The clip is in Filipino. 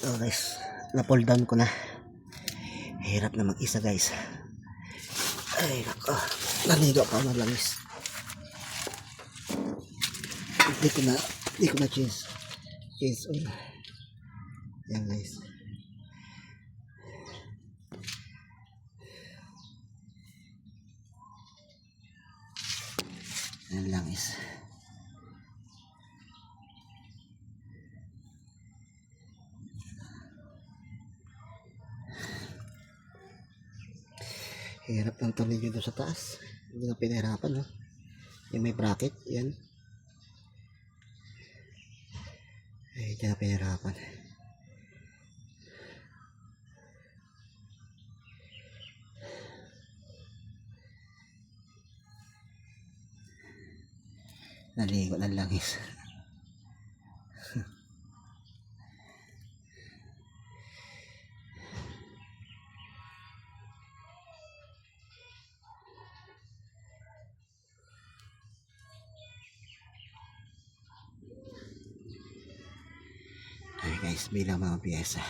So guys, na-pull down ko na. Hirap na mag-isa guys. Ay nako, naligo pa ng langis. Hindi ko na change oil. Yan guys. Yan langis. Hirap ng tornilyo doon sa taas. Hindi na pinahirapan, no? Yung may bracket, yan. Ay, hindi na pinahirapan. Naligo ng langis. Ay guys, bilang mga piyesa.